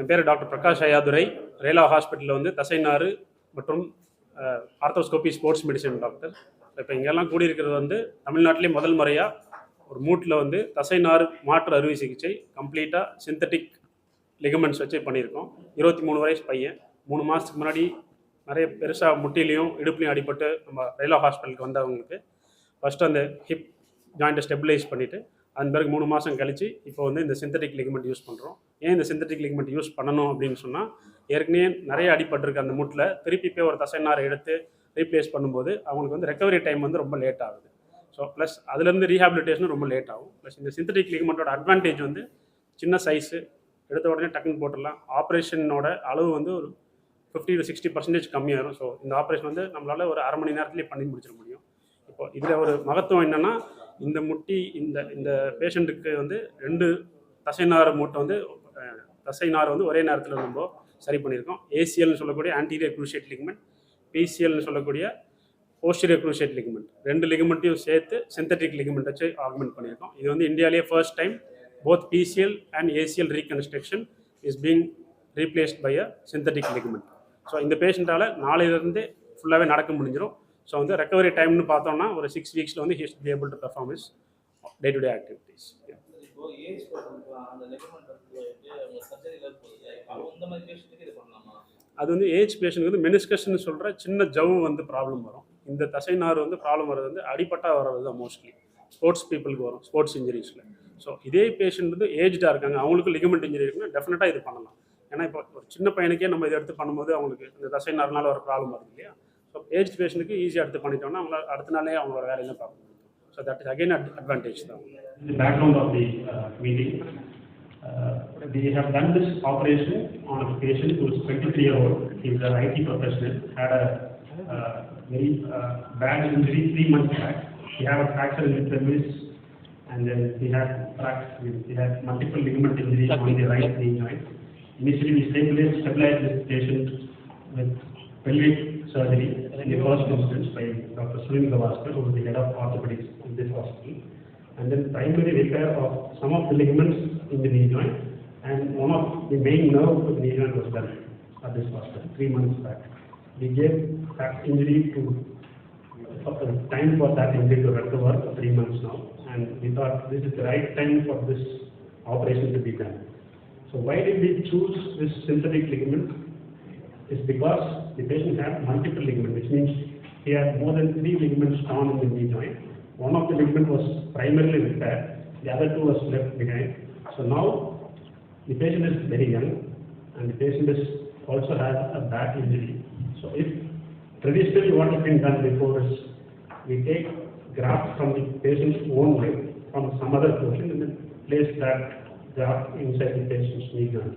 என் பேர் டாக்டர் பிரகாஷ் ஐயாதுரை. ரேலா ஹாஸ்பிட்டலில் வந்து தசைநாறு மற்றும் ஆர்த்தோஸ்கோபி ஸ்போர்ட்ஸ் மெடிசன் டாக்டர். இப்போ இங்கெல்லாம் கூடியிருக்கிறது வந்து தமிழ்நாட்டிலே முதல் முறையாக ஒரு மூட்டில் வந்து தசைநாறு மாற்று அறுவை சிகிச்சை கம்ப்ளீட்டாக சிந்தட்டிக் லிகமெண்ட்ஸ் வச்சு பண்ணியிருக்கோம். 23 வயசு பையன். 3 மாதத்துக்கு முன்னாடி நிறைய பெருசாக முட்டிலையும் இடுப்புலையும் அடிபட்டு நம்ம ரேலா ஹாஸ்பிட்டலுக்கு வந்தவங்களுக்கு ஃபஸ்ட்டு அந்த ஹிப் ஜாயிண்ட்டை ஸ்டெபிலைஸ் பண்ணிவிட்டு அதன் பிறகு 3 மாதம் கழித்து இப்போ வந்து இந்த சிந்தட்டிக் லிகமெண்ட் யூஸ் பண்ணுறோம். ஏன் இந்த சிந்தட்டிக் லிகமெண்ட் யூஸ் பண்ணணும் அப்படின்னு சொன்னால், ஏற்கனவே நிறைய அடிபட்டிருக்கு அந்த மூட்டில், திருப்பி போய் ஒரு தசைநாரை எடுத்து ரீப்ளேஸ் பண்ணும்போது அவங்களுக்கு வந்து ரெக்கவரி டைம் வந்து ரொம்ப லேட் ஆகுது. ஸோ ப்ளஸ் அதுலேருந்து ரீஹாபிலிட்டேஷனும் ரொம்ப லேட் ஆகும். ப்ளஸ் இந்த சிந்தட்டிக் லிகமெண்ட்டோட அட்வான்டேஜ் வந்து சின்ன சைஸு, எடுத்த உடனே டக்குன்னு போட்டுடலாம். ஆப்ரேஷனோட அளவு வந்து ஒரு 50 to 60% கம்மியாகும். ஸோ இந்த ஆப்ரேஷன் வந்து நம்மளால் ஒரு அரை மணி நேரத்துலேயே பண்ணி முடிச்சிட முடியும். இப்போ இதில் ஒரு மகத்துவம் என்னென்னா, இந்த முட்டி இந்த பேஷண்ட்டுக்கு வந்து 2 தசைநார் மூட்டை வந்து தசைநார் வந்து ஒரே நேரத்தில் நம்ம சரி பண்ணியிருக்கோம். ஏசிஎல்னு சொல்லக்கூடிய anterior cruciate ligament, பிசிஎல்னு சொல்லக்கூடிய posterior cruciate ligament, 2 லிகமெண்ட்டையும் சேர்த்து சிந்தட்டிக் லிகமெண்ட் வச்சு ஆக்மெண்ட் பண்ணியிருக்கோம். இது வந்து இந்தியாவிலேயே first time both PCL and ACL reconstruction is being replaced by a synthetic ligament. So இந்த பேஷண்ட்டால் நாளையிலேருந்து ஃபுல்லாகவே நடக்க முடிஞ்சிடும். ஸோ வந்து ரெக்கவரி டைம்னு பார்த்தோம்னா ஒரு 6 வீக்ஸில் வந்து he should be able to perform his day to day activities. அது வந்து ஏஜ் பேஷண்ட்டுக்கு வந்து மெனிஸ்கஸ்ன்னு சொல்கிற சின்ன ஜவ்வு வந்து ப்ராப்ளம் வரும். இந்த தசைநார் வந்து ப்ராப்ளம் வர்றது வந்து அடிப்பட்டா வர்றது தான் மோஸ்ட்லி ஸ்போர்ட்ஸ் பீப்புளுக்கு வரும், ஸ்போர்ட்ஸ் இன்ஜுரிஸில். ஸோ இதே பேஷண்ட் வந்து ஏஜ்டாக இருக்காங்க, அவங்களுக்கு லிகமெண்ட் இன்ஜுரி இருக்குன்னா டெஃபினட்டாக இது பண்ணலாம். ஏன்னா இப்போ ஒரு சின்ன பையனுக்கே நம்ம இதை எடுத்து பண்ணும்போது அவங்களுக்கு இந்த தசைநார்னால ஒரு ப்ராப்ளம் வருது இல்லையா. ஸோ ஏஜ் பேஷண்ட்டுக்கு ஈஸியாக எடுத்து பண்ணிட்டோம்னா அவங்கள அடுத்த நாளே அவங்களோட வேலையெல்லாம் பார்க்க முடியும். So that is again advantage தான். The background of the meeting, we have done this operation on a patient who is 23-year-old. He is an IT professional, had a very bad injury 3 months back. He had a fracture in the pelvis, and then he had multiple ligament injuries on the right knee joint. Initially, we stabilized this patient with pelvic surgery in the first instance by Dr. Rela Hospital, who is the head of orthopedics in this hospital, and then primary repair of some of the ligaments in the knee joint, and one of the main nerves of the knee joint was done at this hospital 3 months back. We gave that injury to time for that injury to recover for 3 months now, and we thought this is the right time for this operation to be done. So why did we choose this synthetic ligament? It's because the patient had multiple ligaments, which means he had more than 3 ligaments torn in the knee joint. One of the ligaments was primarily repaired, the other 2 was left behind. So now the patient is very young, and the patient also has a back injury. So if traditionally what has been done before is we take graft from the patient's own leg from some other portion and then place that graft inside the patient's knee joint.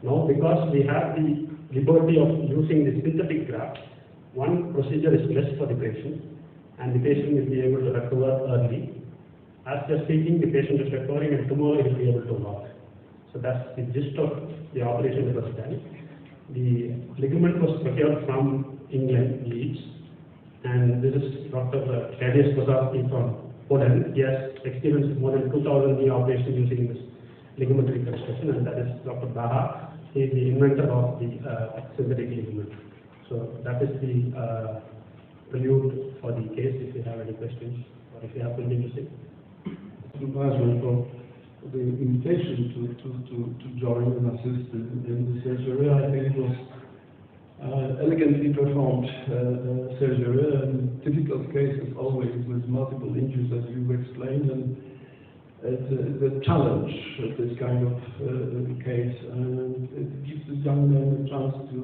Now because we have the liberty of using the synthetic graft, one procedure is less for the patient, and the patient will be able to recover early. As just speaking, the patient is recovering, and tomorrow he will be able to walk. So that's the gist of the operation that was done. The ligament was procured from England, Leeds, and this is Dr. from Poland. He has experience with more than 2,000 knee operations using this ligament reconstruction, and that is Dr. Daha. He is the inventor of the synthetic ligament. So that is the prelude for the case. If you have any questions or if you have anything to say. For the invitation to join and assist in the surgery, I think it was elegantly performed surgery, and difficult cases always with multiple injuries, as you explained, and it's a challenge of this kind of case, and it gives the young man a chance to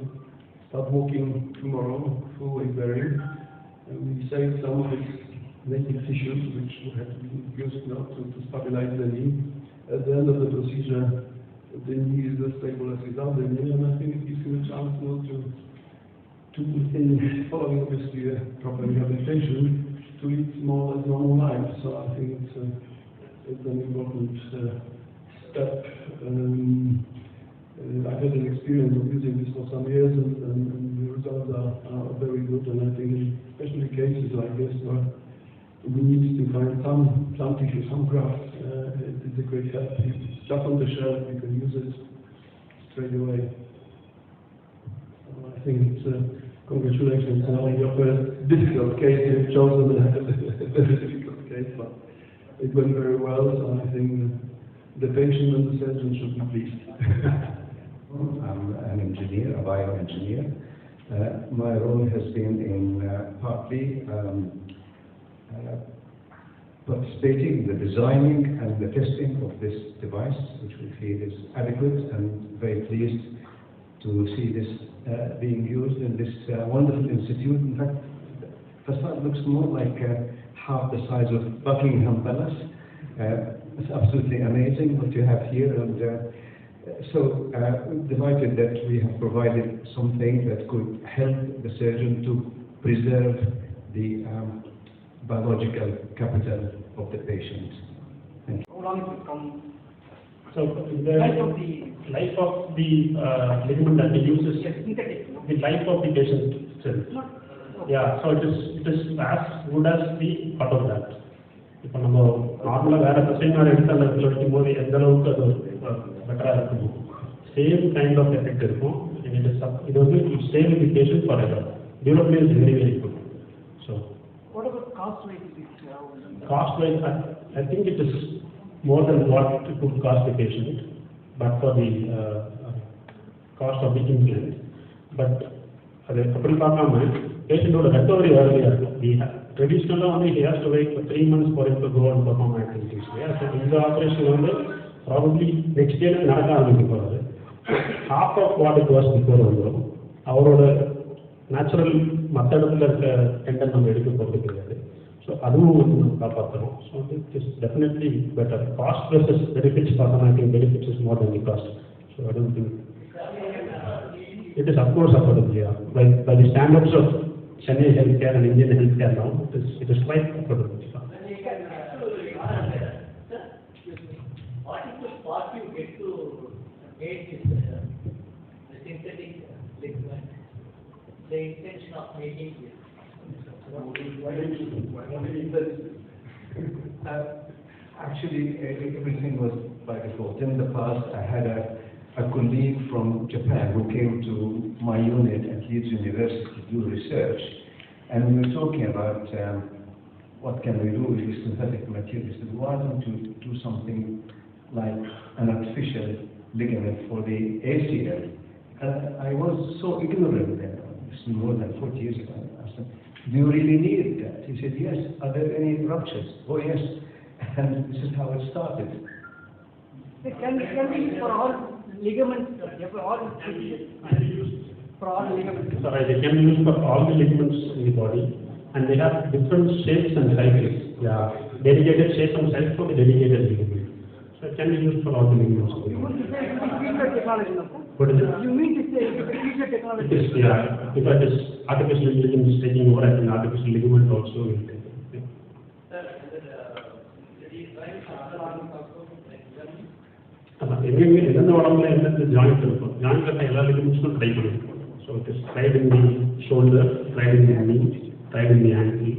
start walking tomorrow, full weight bearing, and we save some of his native tissues which would have to be used now to stabilize the knee. At the end of the procedure, the knee is as stable as without the knee, and I think it gives him a chance now to in following obviously a proper rehabilitation, to lead more a normal life. So I think it's an important step. I've had an experience of using this for some years, and the results are very good, and I think especially cases like this where we need to find some tissue, some graft, it's a great help. It's just on the shelf, you can use it straight away. I think it's congratulations on your first difficult case. You've chosen a very difficult case, but it went very well. So I think the patient and the surgeon should be pleased. I'm an engineer, a bioengineer. My role has been in partly participating in the designing and the testing of this device, which we feel is adequate, and very pleased to see this being used in this wonderful institute. In fact, the facade looks more like half the size of Buckingham Palace. It's absolutely amazing what you have here, and so delighted that we have provided something that could help the surgeon to preserve the biological capital of the patient. Thank you. How long it will come? So the life of the ligament that we use is Synthetic, no? the life of the patient itself. Yeah, so it is as good as the part of that. இப்போ நம்ம நார்மலாக வேறு தசைநார் எடுத்து அந்த வைக்கும் போது எந்த அளவுக்கு அது பெட்டராக இருக்குமோ சேம் கைண்ட் ஆஃப் எஃபெக்ட் இருக்கும். இது வந்து stay with the patient for ever. Durability is very very good. So What about cost wise? cost wise, I think it is more than what it would cost the patient, but for the cost of the implant. But அது அப்படி பார்க்காம பேஷண்டோட recovery earlier இருக்கும். Traditionally only he has to wait for 3 months for him to go and perform activities. Yeah, so இந்த operation வந்து probably next year நடக்க ஆரம்பிக்க போகிறாரு. Half of what it was before வந்துடும். அவரோட நேச்சுரல் மற்ற இடத்துல இருக்க டெண்டன் நம்ம எடுக்க போகிறது கிடையாது. ஸோ அதுவும் வந்து நம்ம காப்பாற்றணும். So it is definitely better. Cost versus benefits பார்த்தோம்னா I think benefits is more than the cost. So I don't think it is of course affordable. Yeah. By the standards of Chennai healthcare and Indian healthcare now, it is quite affordable. What is the cost you get to make this synthetic ligament? The intention of making this? Actually, everything was by default. In the past, I had a colleague from Japan who came to my unit at Leeds University to do research, and we were talking about what can we do with this synthetic material. He said, why don't you do something like an artificial ligament for the ACL? And I was so ignorant then. This is more than 40 years ago. I said, do you really need that? He said, yes. Are there any ruptures? Oh, yes. And this is how it started. It can be used for all ligaments, for all ligaments. Sorry, they can be used for all the ligaments in the body, and they have different shapes and sizes. Yeah, dedicated shape and size for the dedicated ligament. So it can be used for all the ligaments. You mean to say it is future technology, no? What is it? You mean to say it is future technology? It is, yeah. Because it is artificial ligament is taking over, I think artificial ligament also will take it. எங்கெங்கே எந்தெந்த உடம்புல எந்தெந்த joint இருக்கும், ஜாயிண்ட்ல எல்லா லிகமெண்ட்ஸும் try பண்ணிருக்கோம். So it is tried in the shoulder, tried in the knee, tried in the ankle.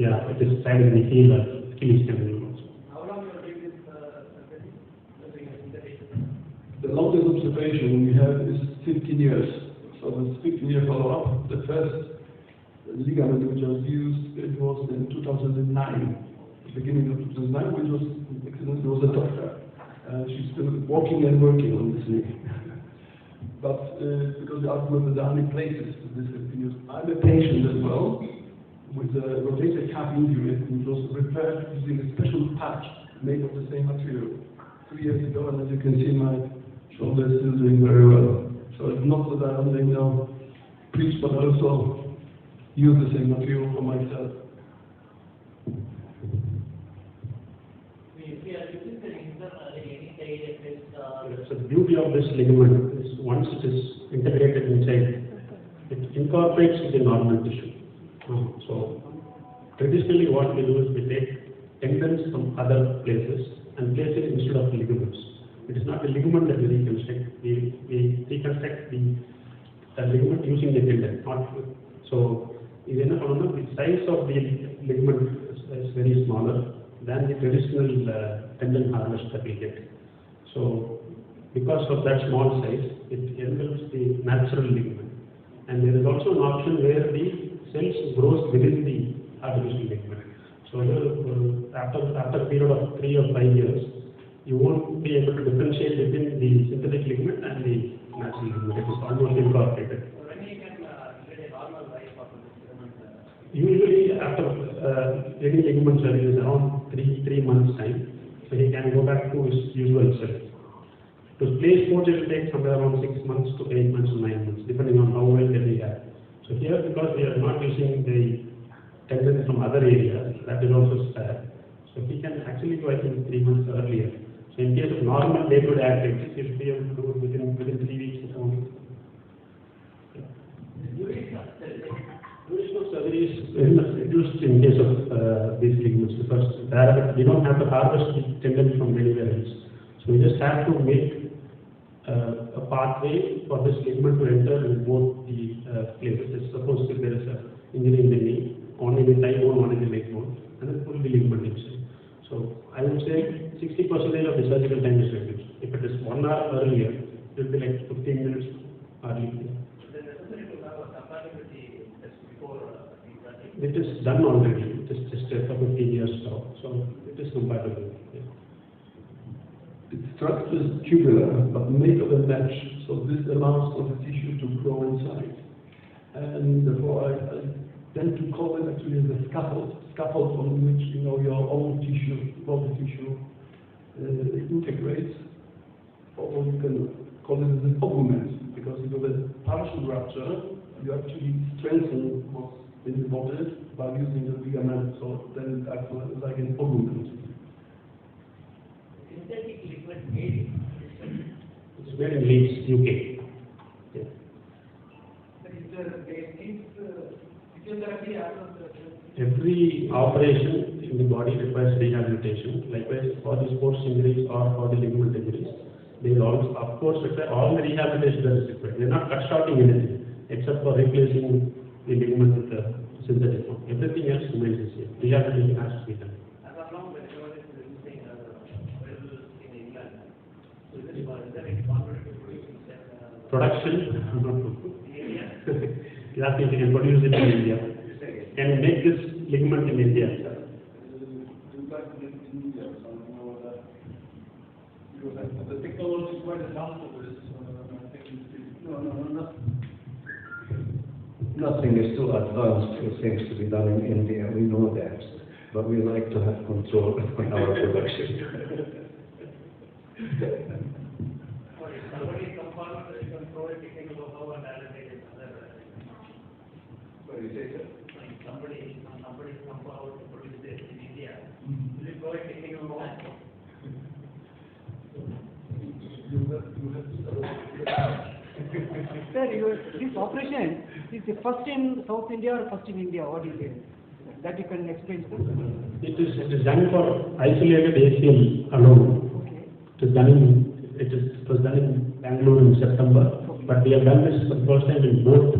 Yeah, it is tried in the heel, Achilles tendon also. How long you will give this The longest observation we have is 15 years. So the 15-year follow-up. The first ligament which was used, it was in 2009. Beginning of 2009, which was excellent. There was a doctor. She's still walking and working on this knee. But because the argument that there are many places this has been used. I'm a patient as well with a rotator cuff injury, which was repaired using a special patch made of the same material 3 years ago, and as you can see, my shoulder is still doing very well. So it's not that I only now preach, but also use the same material for myself. So the beauty of this ligament is once it is integrated inside, it incorporates with the normal tissue. So traditionally what we do is we take tendons from other places and place it instead of ligaments. It is not the ligament that we reconstruct. We reconstruct the ligament using the tendon. So the size of the ligament is very smaller than the traditional tendon harvest that we get. So because of that small size, it envelops the natural ligament. And there is also an option where the cells grows within the artificial ligament. So after a period of 3 or 5 years, you won't be able to differentiate between the synthetic ligament and the natural ligament. It is almost incorporated. When you can get a normal life of the ligament? Usually after any ligament surgery is around 3 months time, so he can go back to his usual self. To play sports, it will take somewhere around 6 months to 8 months to 9 months, depending on how well they have. So here, because we are not using the tendon from other areas, that is also spared. So he can actually go, I think, 3 months earlier. So in case of normal day-to-day activities, he should be able to do it within 3 weeks to 4 weeks. Duration of surgery is very much reduced in case of these ligaments because we don't have to harvest the tendon from anywhere else. So we just have to make a pathway for this ligament to enter in both the places. Suppose if there is an injury in the knee, one in the thigh bone, one in the leg bone, and then pull the ligament inside. So I would say 60% of the surgical time is reduced. If it is 1 hour earlier, it will be like 15 minutes earlier. It is done already. It is tested for 15 years now, so it is compatible. Yeah. Its structure is tubular, but made of a mesh, so this allows for the tissue to grow inside. And therefore, I tend to call it actually the scaffold on which your own tissue, body tissue, integrates. Or you can call it as an augment, because if you have a partial rupture, you actually strengthen what's in the body by using the ligament, so then it acts like an augment. Synthetic liquid made It's made in Leeds, UK. Yeah. But is there physiotherapy after the Every operation in the body requires rehabilitation. Likewise, for the sports injuries or for the ligament injuries, they will also, of course, require all the rehabilitation that is required. They are not cut shorting anything except for replacing the ligament with the synthetic one. Everything else remains the same. Rehabilitation has to be done. as of now, when you are using available in England, so is there any conflict to produce Production, area? you ask me if you can produce it in India. Can you make this ligament in India? The technology is quite advanced for this. I think Nothing is too advanced for things to be done in India, we know that, but we like to have control on our production. Somebody come forward, they can provide technical know-how and allocate it other. Somebody come forward to produce this in India. Will you provide technical know-how? Sir, this operation is the first in South India or first in India? What is it? That you can explain, sir? It is done for isolated ACL alone. Okay. It was done in Bangalore in September, but we have done this for the first time in both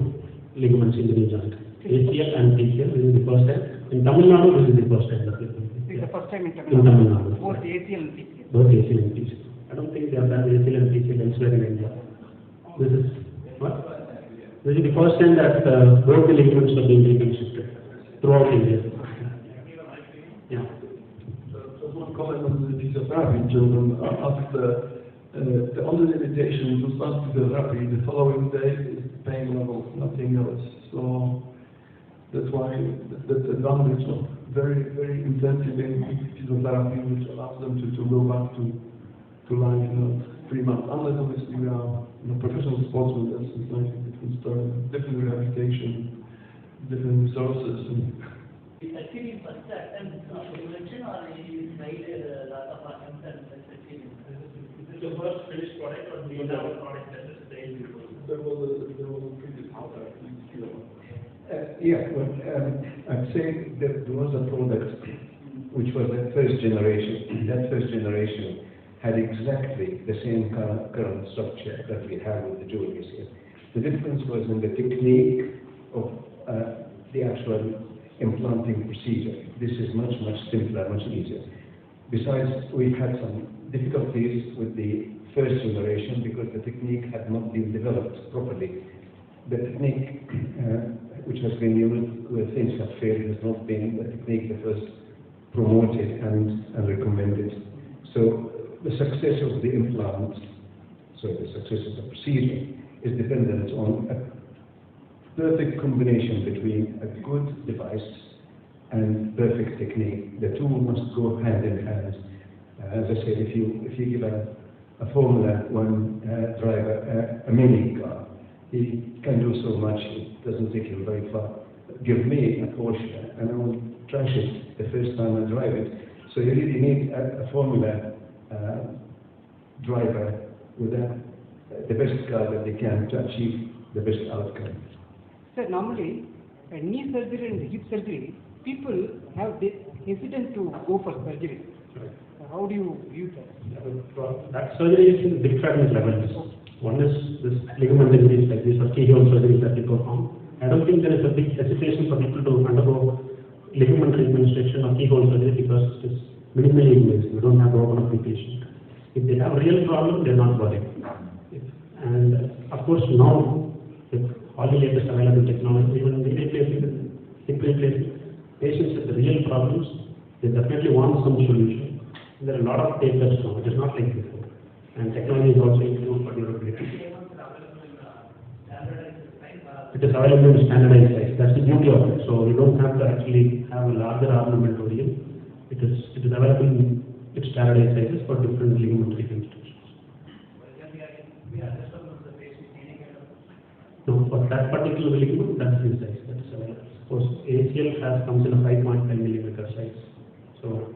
ligaments in the knee joint. ACL and PCL, this is the first time. In Tamil Nadu, this is the first time that we have done. This is the first time in In Tamil Nadu. Both ACL and PCL. Both ACL and PCL. I don't think they have done ACL and PCL elsewhere in India. This is what? This is the first time that both the ligaments are being reconstructed throughout India. Yeah. Just one comment on the physiotherapy. Children ask the only limitation to start physiotherapy the following day is pain level, nothing else. So that's why the advantage of very, very intensive physiotherapy, which allows them to go back to life 3 months. Unless obviously we are professional sportsmen, that's a slightly different story, different rehabilitation, different resources. Actually, first attempt you mentioned or you tried a lot of attempts and succeeded? Is this your first finished product or do you have a product that is staying before? There was a previous product. I'd say that there was a product which was the first generation. That first generation had exactly the same current structure that we have with the dual ACL. The difference was in the technique of the actual implanting procedure. This is much simpler, much easier. Besides, we had some difficulties with the first generation because the technique had not been developed properly. The technique which has been used where things have failed has not been the technique that was promoted and recommended. So the success of the implant, so the success of the procedure, is dependent on a perfect combination between a good device and perfect technique. The two must go hand in hand. As I said, if you give a Formula One driver a mini car, he can do so much, it doesn't take him very far. Give me a Porsche and I will trash it the first time I drive it. So you really need a Formula driver with the best car that they can to achieve the best outcome. Sir, normally, knee surgery and hip surgery, people have hesitant to go for surgery. How do you view that? That surgery is in different levels. One is this ligament injuries like these or keyhole surgeries that we perform. I don't think there is a big hesitation for people to undergo ligament reconstruction or keyhole surgery because it is minimally invasive. We don't have to open up the patient. If they have a real problem, they're not worried. And of course now, with all the latest available technology, even knee replacement and hip replacement, patients with real problems, they definitely want some solution. And there are a lot of takers now, it is not like before. And technology is also improved for durability. It is available in standardized size. That's the beauty of it. So you don't have to actually have a larger armamentarium. It is available in its standardized sizes for different ligament reconstructions. No, for that particular ligament, that's the size that is available. Suppose ACL comes in a 5.5 millimeter size. So